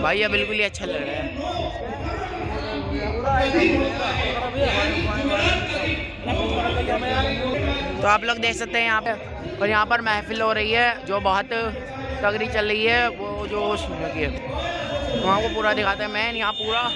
بھائی یہ بالکل ہی اچھا لگ رہا ہے. تو آپ لوگ دیکھ سکتے ہیں یہاں پہ، اور یہاں پر محفل ہو رہی ہے جو بہت تگڑی چل رہی ہے، وہ جو کی ہے وہاں کو پورا دکھاتا ہے. میں یہاں پورا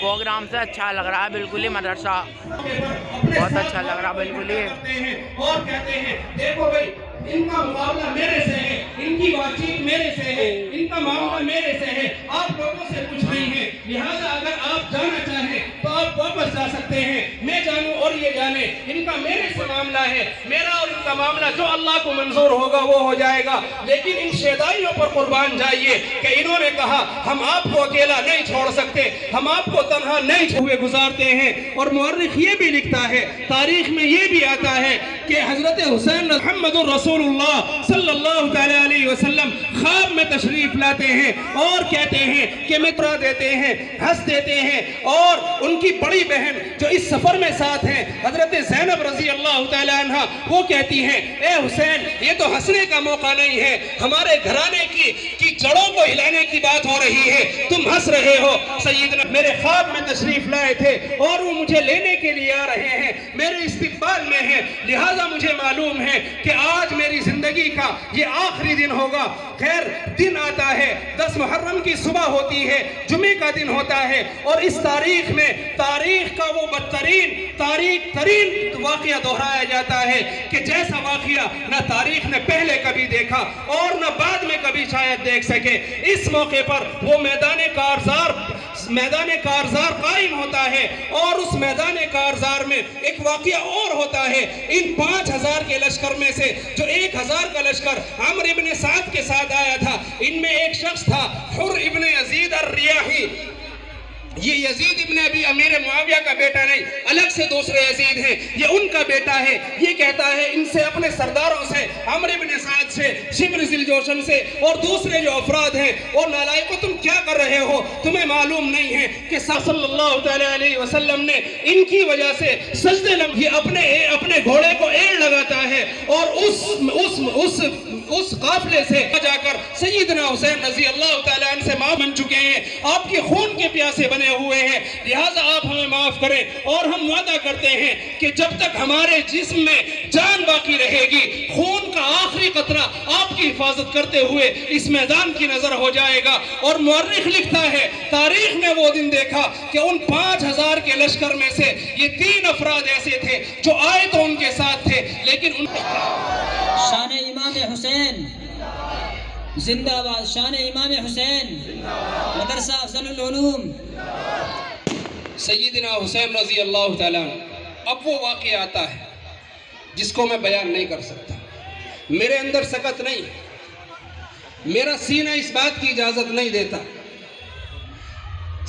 پروگرام سے اچھا لگ رہا ہے، بالکل ہی مدرسہ بہت اچھا لگ رہا ہے بالکل ہی. اور کہتے ہیں دیکھو بھائی ان کا مقابلہ میرے سے ہے، ان کی بات چیت میرے سے ہے، ان کا معاملہ میرے سے ہے، آپ لوگوں سے کچھ نہیں ہے. لہذا اگر آپ جانا چاہیں تو آپ واپس جا سکتے ہیں، میں جانوں اور یہ جانے. ان کا میرے سے معاملہ ہے، میرا اور ان کا معاملہ جو اللہ کو منظور ہوگا وہ ہو جائے گا. لیکن ان شیدائیوں پر قربان جائیے کہ انہوں نے کہا ہم آپ کو اکیلا نہیں چھوڑ سکتے، ہم آپ کو تنہا نہیں چھوڑے گزارتے ہیں. اور مورخ یہ بھی لکھتا ہے، تاریخ میں یہ بھی آتا ہے کہ حضرت حسین محمد رسول اللہ صلی اللہ علیہ وسلم خواب میں تشریف لاتے ہیں اور کہتے ہیں کہ مترا دیتے ہیں، ہنس دیتے ہیں. اور ان کی بڑی بہن جو اس سفر میں ساتھ ہیں حضرت زینب رضی اللہ تعالی عنہ، وہ کہتی ہیں اے حسین یہ تو ہنسنے کا موقع نہیں ہے، ہمارے گھرانے کی جڑوں کو ہلانے کی بات ہو رہی ہے، تم ہنس رہے ہو. سیدنا میرے خواب میں تشریف لائے تھے اور وہ مجھے لینے کے لیے آ رہے ہیں، میرے استقبال میں ہیں. لہٰذا مجھے معلوم ہے کہ آج میری زندگی کا یہ آخری دن ہوگا. خیر دن آتا ہے، 10 محرم کی صبح ہوتی ہے، جمعے کا دن ہوتا ہے، اور اس تاریخ میں تاریخ کا وہ بدترین ترین واقعہ دہرایا جاتا ہے کہ جیسا واقعہ نہ تاریخ نے پہلے کبھی دیکھا اور نہ بعد میں کبھی شاید دیکھ سکے. اس موقع پر وہ میدان کارزار قائم ہوتا ہے، اور اس میدان کارزار میں ایک واقعہ اور ہوتا ہے. ان 5000 کے لشکر میں سے جو 1000 کا لشکر عمرو ابن سعد کے ساتھ آیا تھا، ان میں ایک شخص تھا حر ابن یزید الریاحی. یہ یزید ابن ابی امیر معاویہ کا بیٹا نہیں، الگ سے دوسرے یزید ہیں، یہ ان کا بیٹا ہے. یہ کہتا ہے ان سے، اپنے سرداروں سے، عمرو ابن سعد سے، شبر ذی الجوشن سے اور دوسرے جو افراد ہیں، اور نالائقو تم کیا کر رہے ہو؟ تمہیں معلوم نہیں ہے کہ صلی اللہ علیہ وسلم نے ان کی وجہ سے سجدے یہ اپنے گھوڑے کو ایڑ لگاتا ہے، اور اس قافلے سے جا کر سیدنا حسین رضی اللہ تعالیٰ عنہ سے معاف بن چکے ہیں، آپ کے خون کے پیاسے بنے ہوئے ہیں. لہٰذا آپ ہمیں معاف کریں، اور ہم وعدہ کرتے ہیں کہ جب تک ہمارے جسم میں جان باقی رہے گی، خون کا آخری قطرہ آپ کی حفاظت کرتے ہوئے اس میدان کی نظر ہو جائے گا. اور مورخ لکھتا ہے تاریخ نے وہ دن دیکھا کہ ان 5000 کے لشکر میں سے یہ 3 افراد ایسے تھے جو آئے تو ان کے ساتھ تھے، لیکن ان شان امام حسین زندہ باد، شان امام حسین، مدرسہ افضل العلوم. سیدنا حسین رضی اللہ تعالیٰ عنہ. اب وہ واقعہ آتا ہے جس کو میں بیان نہیں کر سکتا، میرے اندر سکت نہیں، میرا سینہ اس بات کی اجازت نہیں دیتا،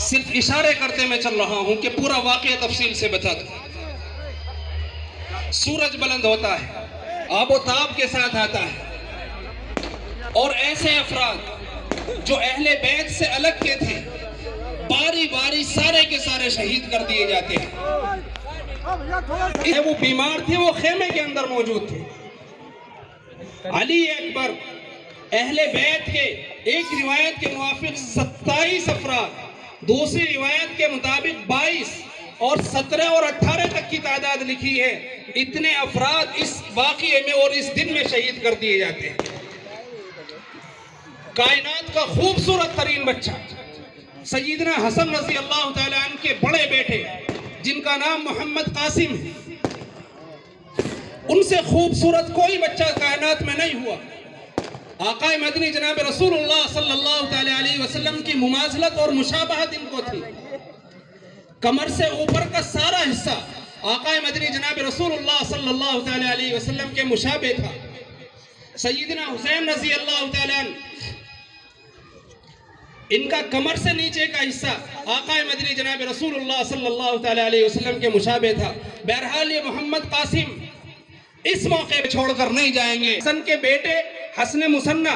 صرف اشارے کرتے میں چل رہا ہوں کہ پورا واقعہ تفصیل سے بتا دوں. سورج بلند ہوتا ہے، آب و تاب کے ساتھ آتا ہے، اور ایسے افراد جو اہل بیت سے الگ کے تھے باری باری سارے کے سارے شہید کر دیے جاتے ہیں. وہ بیمار تھے، وہ خیمے کے اندر موجود تھے. علی اکبر اہل بیت کے ایک روایت کے موافق 27 افراد، دوسری روایت کے مطابق 22 اور 17 اور 18 تک کی تعداد لکھی ہے. اتنے افراد اس واقعے میں اور اس دن میں شہید کر دیے جاتے ہیں. کائنات کا خوبصورت ترین بچہ سیدنا حسن رضی اللہ تعالیٰ عنہ کے بڑے بیٹے جن کا نام محمد قاسم ہے، ان سے خوبصورت کوئی بچہ کائنات میں نہیں ہوا. آقا مدنی جناب رسول اللہ صلی اللہ علیہ وسلم کی مماثلت اور مشابہت ان کو تھی. کمر سے اوپر کا سارا حصہ آقا مدنی جناب رسول اللہ صلی اللہ علیہ وسلم کے مشابہ تھا. سیدنا حسین رضی اللہ تعالیٰ عنہ، ان کا کمر سے نیچے کا حصہ آقا مدنی جناب رسول اللہ صلی اللہ علیہ وسلم کے مشابہ تھا. بہرحال یہ محمد قاسم اس موقع پہ چھوڑ کر نہیں جائیں گے. حسن کے بیٹے حسن مسنہ،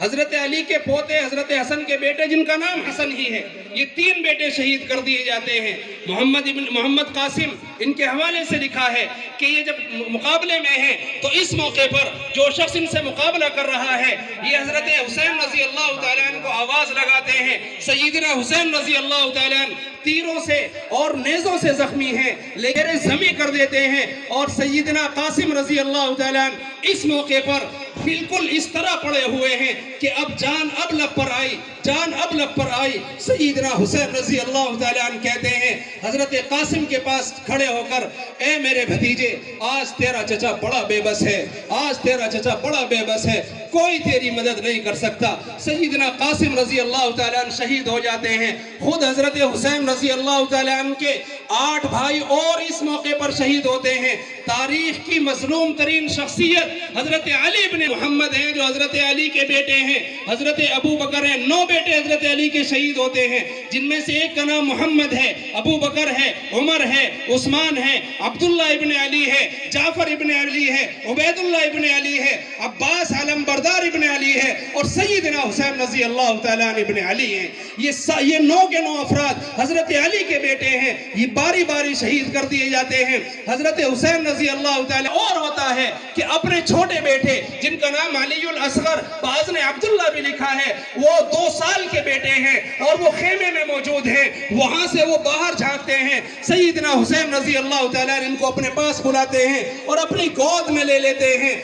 حضرت علی کے پوتے حضرت حسن کے بیٹے جن کا نام حسن ہی ہے، یہ 3 بیٹے شہید کر دیے جاتے ہیں۔ محمد قاسم ان کے حوالے سے لکھا ہے کہ یہ جب مقابلے میں ہیں تو اس موقع پر جو شخص ان سے مقابلہ کر رہا ہے یہ حضرت حسین رضی اللہ تعالیٰ عنہ کو آواز لگاتے ہیں۔ سیدنا حسین رضی اللہ تعالیٰ عنہ تیروں سے اور نیزوں سے زخمی ہیں، لیکن زمیں کر دیتے ہیں، اور سیدنا قاسم رضی اللہ تعالیٰ عنہ اس موقع پر بالکل اس طرح پڑے ہوئے ہیں کہ اب جان اب لب پر آئی، جان اب لب پر آئی۔ سیدنا حسین رضی اللہ تعالیٰ عنہ کہتے ہیں حضرت قاسم کے پاس کھڑے ہو کر، اے میرے بھتیجے، آج تیرا چچا بڑا بے بس ہے، آج تیرا چچا بڑا بے بس ہے، کوئی تیری مدد نہیں کر سکتا۔ سیدنا قاسم رضی اللہ تعالیٰ عنہ شہید ہو جاتے ہیں۔ خود حضرت حسین رضی اللہ تعالیٰ عنہ کے 8 بھائی اور اس موقع پر شہید ہوتے ہیں۔ تاریخ کی مظلوم ترین شخصیت حضرت علی بن محمد ہیں جو حضرت علی کے بیٹے ہیں، حضرت ابو بکر ہیں۔ 9 بیٹے حضرت علی کے شہید ہوتے ہیں، جن میں سے ایک کا نام محمد ہے، ابو بکر ہے، عمر ہے، عثمان ہے، عبداللہ ابن علی ہے، جعفر ابن علی ہے، عبید اللہ ابن علی ہے، عباس علم بردار ابن علی ہے، اور سیدنا حسین رضی اللہ تعالیٰ عنہ ابن علی ہیں۔ یہ 9 کے 9 افراد حضرت علی کے بیٹے ہیں، یہ باری باری شہید کر دیے جاتے ہیں۔ حضرت حسین رضی اللہ تعالیٰ اور ہوتا ہے کہ اپنے چھوٹے بیٹے جن کا نام علی الاصغر، بعض نے عبداللہ بھی لکھا ہے، وہ 2 سال کے بیٹے ہیں اور وہ خیمے میں موجود ہیں، وہاں سے وہ باہر جھانکتے ہیں۔ سیدنا حسین رضی اللہ تعالیٰ ان کو اپنے پاس بلاتے ہیں اور اپنی گود میں لے لیتے ہیں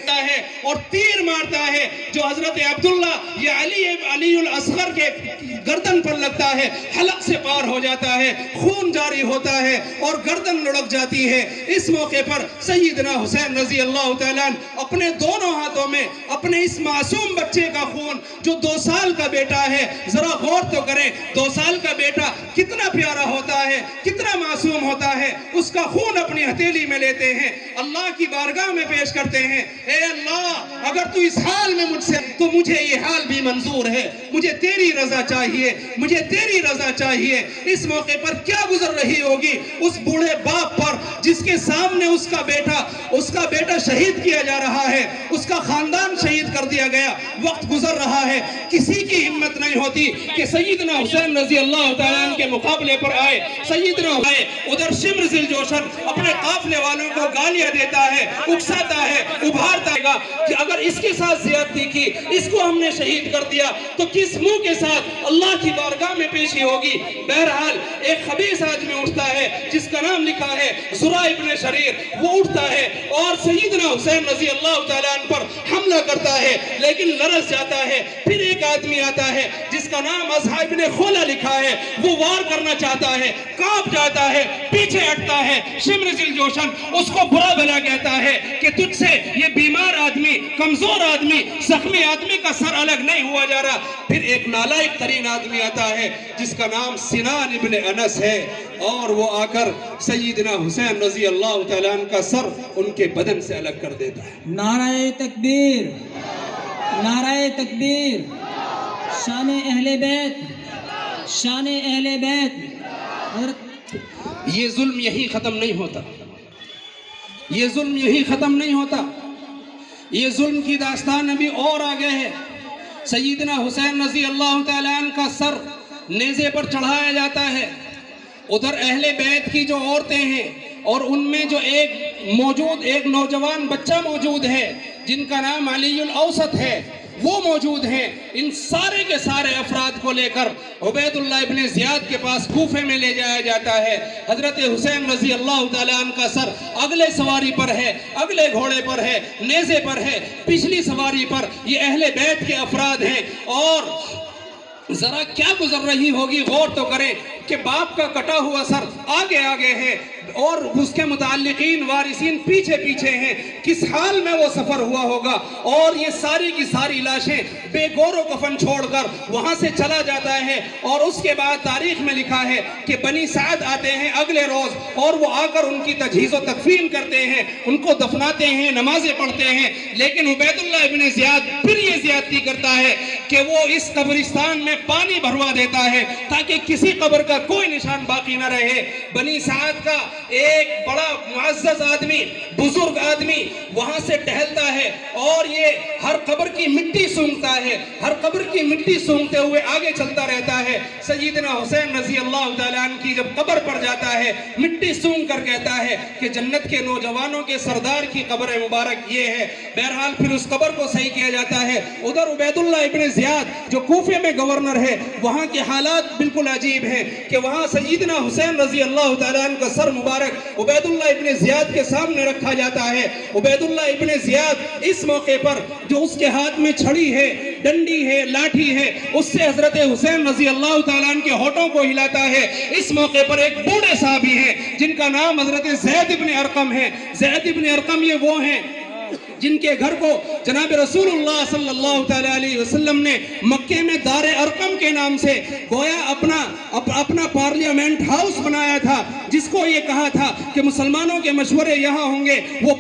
اور تیر مارتا ہے جو حضرت عبداللہ یہ علی الاصغر کے گردن پر لگتا ہے، حلق سے پار ہو جاتا ہے، خون جاری ہوتا ہے اور گردن لڑک جاتی ہے۔ اس موقع پر سیدنا حسین رضی اللہ تعالیٰ اپنے دونوں ہاتھوں میں اپنے اس معصوم بچے کا خون جو 2 سال کا بیٹا ہے، ذرا غور تو کریں 2 سال کا بیٹا کتنا پیارا ہوتا ہے، کتنا معصوم ہوتا ہے، اس کا خون اپنی ہتھیلی میں لیتے ہیں، اللہ کی بارگاہ میں پیش کرتے ہیں۔ اے اللہ، اگر تو اس حال میں مجھ سے تو مجھے یہ حال بھی منظور ہے، مجھے تیری رضا چاہیے، مجھے تیری رضا چاہیے۔ اس موقع پر کیا گزر رہی ہوگی اس بوڑھے باپ پر جس کے سامنے اس کا بیٹا شہید کیا جا رہا ہے، اس کا خاندان شہید کر دیا گیا، وقت گزر رہا ہے، کسی کی ہمت نہیں ہوتی کہ سیدنا حسین رضی اللہ تعالیٰ عنہ کے مقابلے پر آئے۔ سیدنا آئے ادھر شمر ذی الجوشن اپنے قافلے والوں کو گالیاں دیتا ہے، اکساتا ہے، ابھارتا ہے کہ اگر اس کے ساتھ زیادتی کی، اس کو ہم نے شہید کر دیا تو کس منہ کے ساتھ اللہ کی بارگاہ میں پیشی ہوگی۔ بہرحال ایک خبیث آدمی اٹھتا ہے جس کا نام لکھا ہے زرع ابن شریر، وہ اٹھتا ہے اور سیدنا حسین رضی اللہ تعالیٰ عنہ پر حملہ کرتا ہے، لیکن لرز جاتا ہے۔ پھر ایک آدمی آتا ہے جس کا نام ازحا ابن خولہ لکھا ہے، وہ وار کرنا چاہتا ہے، کانپ جاتا ہے، پیچھے ہٹتا ہے۔ شمر ذی الجوشن اس کو برا بھلا کہتا ہے کہ تجھ سے یہ بیمار آدمی، کمزور آدمی، زخمی آدمی کا سر الگ نہیں ہوا جا رہا۔ پھر ایک نالائق ترین آدمی آتا ہے جس کا نام سنان ابن انس ہے، اور وہ آ کر سیدنا حسین رضی اللہ تعالیٰ عنہ کا سر ان کے بدن سے الگ کر دیتا ہے۔ نعرہ تکبیر، نعرہ تکبیر، شان اہل بیت، شان اہل بیت۔ یہ ظلم یہی ختم نہیں ہوتا، یہ ظلم یہی ختم نہیں ہوتا، یہ ظلم کی داستان ابھی اور آگے ہے۔ سیدنا حسین رضی اللہ تعالیٰ عنہ کا سر نیزے پر چڑھایا جاتا ہے، ادھر اہل بیت کی جو عورتیں ہیں اور ان میں جو ایک نوجوان بچہ موجود ہے جن کا نام علی الاوسط ہے، وہ موجود ہیں۔ ان سارے کے سارے افراد کو لے کر عبید اللہ ابن زیاد کے پاس کوفے میں لے جایا جاتا ہے۔ حضرت حسین رضی اللہ تعالیٰ عنہ کا سر اگلے سواری پر ہے، اگلے گھوڑے پر ہے، نیزے پر ہے، پچھلی سواری پر یہ اہل بیت کے افراد ہیں۔ اور ذرا کیا گزر رہی ہوگی، غور تو کریں کہ باپ کا کٹا ہوا سر آگے آگے ہے اور اس کے متعلقین وارثین پیچھے پیچھے ہیں۔ کس حال میں وہ سفر ہوا ہوگا، اور یہ ساری کی ساری لاشیں بے گور و کفن چھوڑ کر وہاں سے چلا جاتا ہے۔ اور اس کے بعد تاریخ میں لکھا ہے کہ بنی سعد آتے ہیں اگلے روز اور وہ آ کر ان کی تجہیز و تکفین کرتے ہیں، ان کو دفناتے ہیں، نمازیں پڑھتے ہیں۔ لیکن عبید اللہ ابن زیاد پھر یہ زیادتی کرتا ہے کہ وہ اس قبرستان میں پانی بھروا دیتا ہے تاکہ کسی قبر کا کوئی نشان باقی نہ رہے۔ بنی سعد کا ایک بڑا معزز آدمی، بزرگ آدمی وہاں سے ٹہلتا ہے اور یہ ہر قبر کی مٹی سونگتا ہے، ہر قبر کی مٹی سونگتے ہوئے آگے چلتا رہتا ہے۔ سیدنا حسین رضی اللہ تعالیٰ عنہ کی جب قبر پر جاتا ہے، مٹی سونگ کر کہتا ہے کہ جنت کے نوجوانوں کے سردار کی قبر مبارک یہ ہے۔ بہرحال پھر اس قبر کو صحیح کیا جاتا ہے۔ ادھر عبید اللہ ابن زیاد جو کوفے میں گورنر ہے، وہاں کے حالات بالکل عجیب ہیں کہ وہاں سیدنا حسین رضی اللہ تعالیٰ عنہ کا سر مبارک عبید اللہ ابن زیاد کے سامنے رکھا جاتا ہے۔ عبید اللہ ابن زیاد اس موقع پر جو اس کے ہاتھ میں چھڑی ہے، ڈنڈی ہے، لاٹھی ہے، اس سے حضرت حسین رضی اللہ تعالیٰ عنہ کے ہونٹوں کو ہلاتا ہے۔ اس موقع پر ایک بوڑھے صحابی ہیں جن کا نام حضرت زید ابن ارقم ہے۔ زید ابن ارقم یہ وہ ہیں جن کے گھر کو جناب رسول اللہ صلی اللہ تعالیٰ علیہ وسلم نے مکے میں دار ارقم کے نام سے گویا اپنا پارلیمنٹ ہاؤس بنایا تھا، جس کو یہ کہا تھا کہ مسلمانوں کے مشورے یہاں ہوں گے۔ وہ